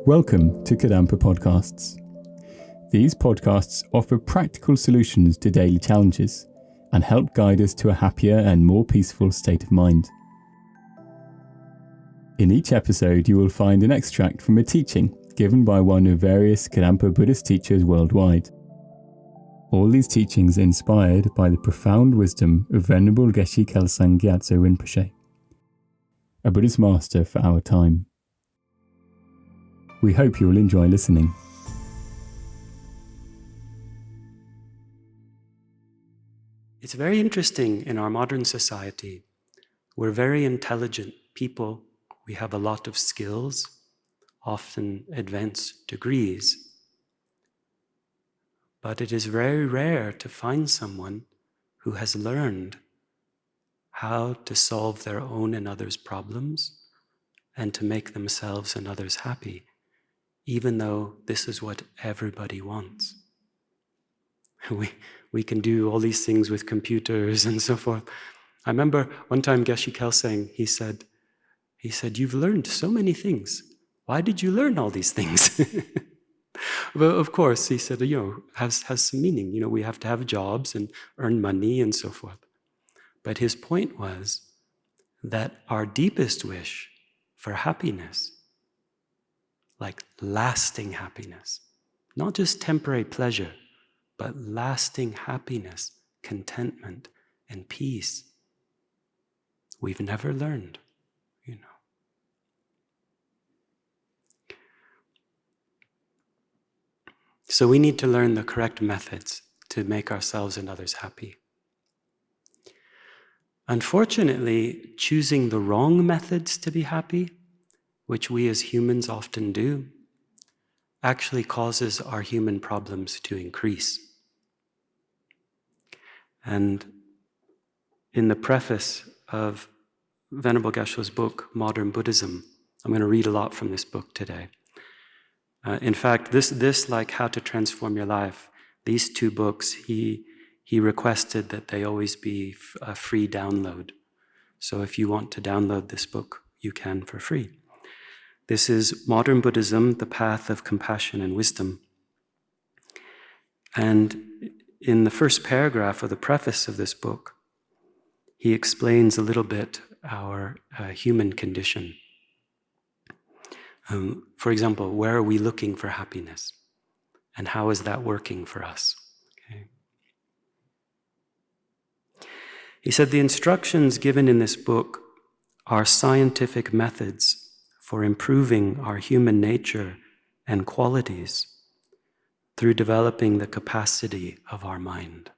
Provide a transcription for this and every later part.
Welcome to Kadampa Podcasts. These podcasts offer practical solutions to daily challenges and help guide us to a happier and more peaceful state of mind. In each episode, you will find an extract from a teaching given by one of various Kadampa Buddhist teachers worldwide. All these teachings are inspired by the profound wisdom of Venerable Geshe Kelsang Gyatso Rinpoche, a Buddhist master for our time. We hope you will enjoy listening. It's very interesting in our modern society. We're very intelligent people. We have a lot of skills, often advanced degrees. But it is very rare to find someone who has learned how to solve their own and others' problems and to make themselves and others happy, even though this is what everybody wants. We can do all these things with computers and so forth. I remember one time Geshe Kelsang, he said, "You've learned so many things. Why did you learn all these things?" Well, of course, he said, has some meaning. We have to have jobs and earn money and so forth. But his point was that our deepest wish for happiness, like lasting happiness, not just temporary pleasure, but lasting happiness, contentment, and peace, we've never learned, So we need to learn the correct methods to make ourselves and others happy. Unfortunately, choosing the wrong methods to be happy, which we as humans often do, actually causes our human problems to increase. And in the preface of Venerable Geshe's book, Modern Buddhism, I'm going to read a lot from this book today. In fact, this like How to Transform Your Life, these two books, he requested that they always be a free download. So if you want to download this book, you can for free. This is Modern Buddhism, The Path of Compassion and Wisdom. And in the first paragraph of the preface of this book, he explains a little bit our human condition. For example, where are we looking for happiness? And how is that working for us? Okay. He said the instructions given in this book are scientific methods for improving our human nature and qualities through developing the capacity of our mind.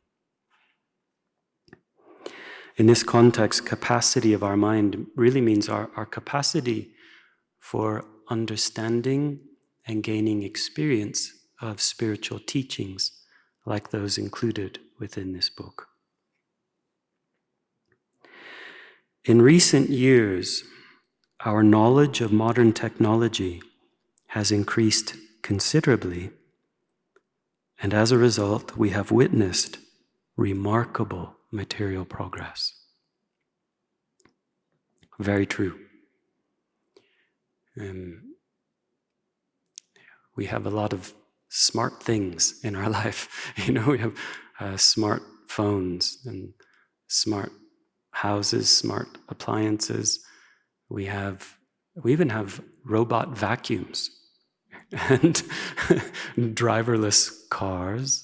In this context, capacity of our mind really means our capacity for understanding and gaining experience of spiritual teachings like those included within this book. In recent years, our knowledge of modern technology has increased considerably, and as a result, we have witnessed remarkable material progress. Very true. We have a lot of smart things in our life. We have smart phones and smart houses, smart appliances. We even have robot vacuums and driverless cars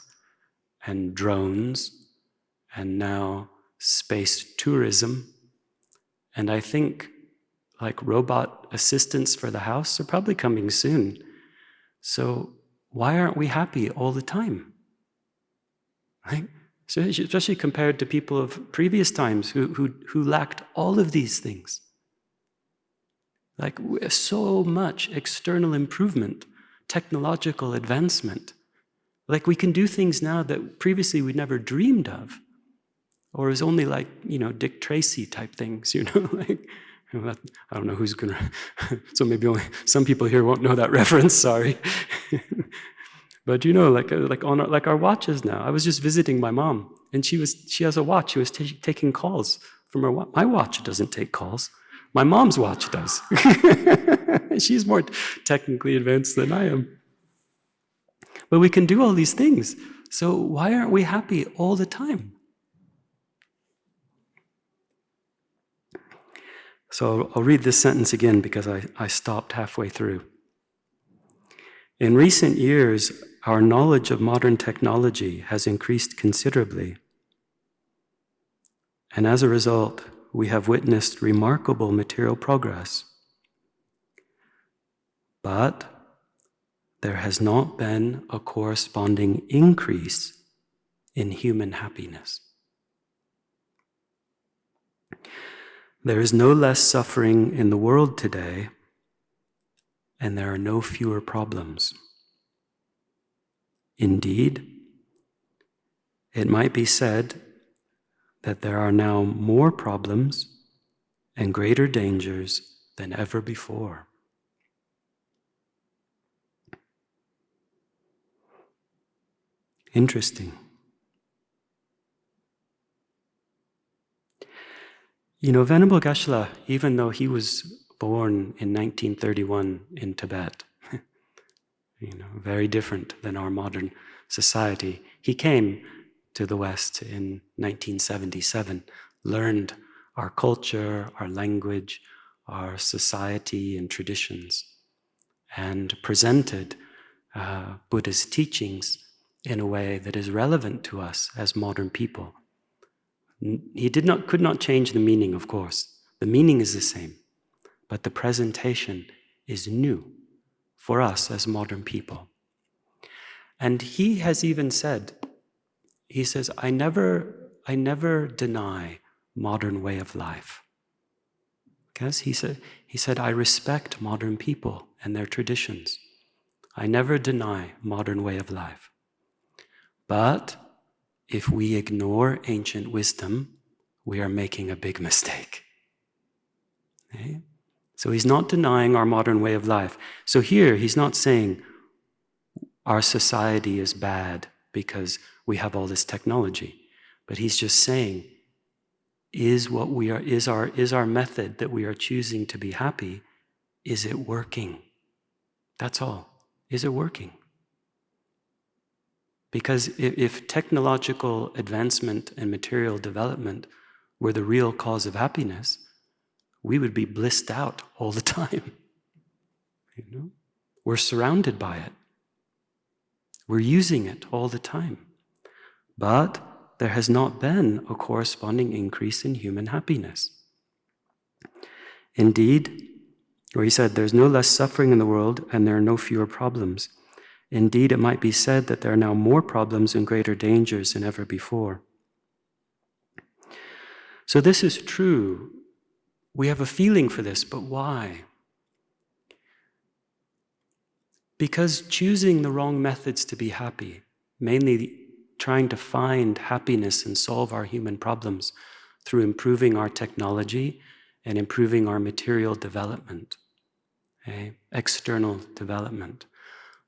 and drones and now space tourism. And I think like robot assistants for the house are probably coming soon. So why aren't we happy all the time? Right? So especially compared to people of previous times who lacked all of these things. Like so much external improvement, technological advancement. Like we can do things now that previously we never dreamed of. Or is only like, Dick Tracy type things, like, I don't know who's gonna, so maybe only some people here won't know that reference, sorry. But like our watches now. I was just visiting my mom, and she has a watch. She was taking calls from her watch. My watch doesn't take calls. My mom's watch does. She's more technically advanced than I am. But we can do all these things. So why aren't we happy all the time? So I'll read this sentence again because I stopped halfway through. In recent years, our knowledge of modern technology has increased considerably. And as a result, we have witnessed remarkable material progress. But there has not been a corresponding increase in human happiness. There is no less suffering in the world today, and there are no fewer problems. Indeed, it might be said that there are now more problems and greater dangers than ever before. Interesting. Venerable Geshe-la, even though he was born in 1931 in Tibet, very different than our modern society, he came to the West in 1977, learned our culture, our language, our society and traditions, and presented Buddha's teachings in a way that is relevant to us as modern people. He could not change the meaning, of course. The meaning is the same, but the presentation is new for us as modern people. And he has even said, he says, I never deny modern way of life. Because he said, I respect modern people and their traditions. I never deny modern way of life. But if we ignore ancient wisdom, we are making a big mistake. Okay? So he's not denying our modern way of life. So here, he's not saying our society is bad because we have all this technology, but he's just saying, is our method that we are choosing to be happy, is it working? That's all. Is it working? Because if technological advancement and material development were the real cause of happiness, we would be blissed out all the time. We're surrounded by it. We're using it all the time. But there has not been a corresponding increase in human happiness. Indeed, where he said, there's no less suffering in the world and there are no fewer problems. Indeed, it might be said that there are now more problems and greater dangers than ever before. So this is true. We have a feeling for this, but why? Because choosing the wrong methods to be happy, mainly trying to find happiness and solve our human problems through improving our technology and improving our material development, external development.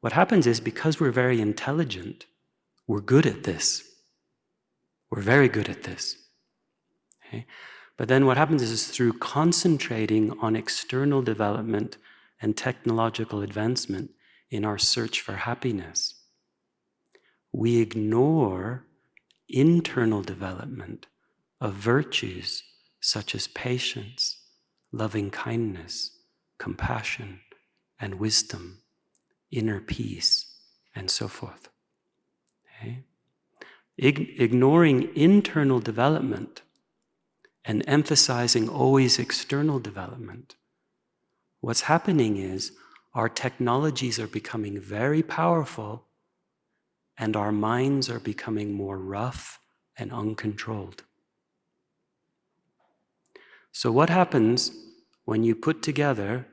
What happens is, because we're very intelligent, we're good at this. We're very good at this. Okay? But then what happens is through concentrating on external development and technological advancement in our search for happiness, we ignore internal development of virtues such as patience, loving kindness, compassion, and wisdom, inner peace, and so forth. Okay? Ignoring internal development and emphasizing always external development, what's happening is our technologies are becoming very powerful and our minds are becoming more rough and uncontrolled. So what happens when you put together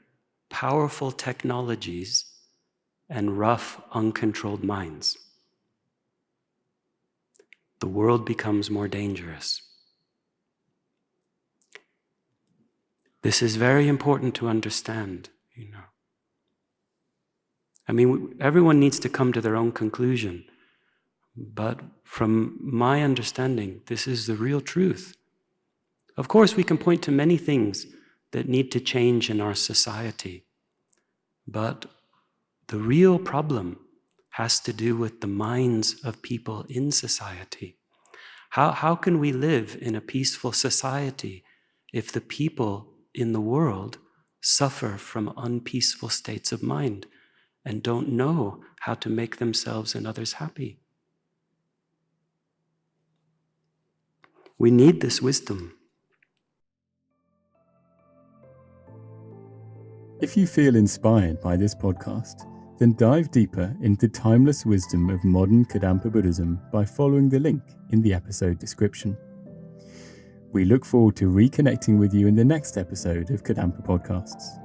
powerful technologies and rough, uncontrolled minds? The world becomes more dangerous. This is very important to understand, everyone needs to come to their own conclusion. But from my understanding, this is the real truth. Of course, we can point to many things that need to change in our society. But the real problem has to do with the minds of people in society. How can we live in a peaceful society if the people in the world suffer from unpeaceful states of mind and don't know how to make themselves and others happy? We need this wisdom. If you feel inspired by this podcast, then dive deeper into the timeless wisdom of modern Kadampa Buddhism by following the link in the episode description. We look forward to reconnecting with you in the next episode of Kadampa Podcasts.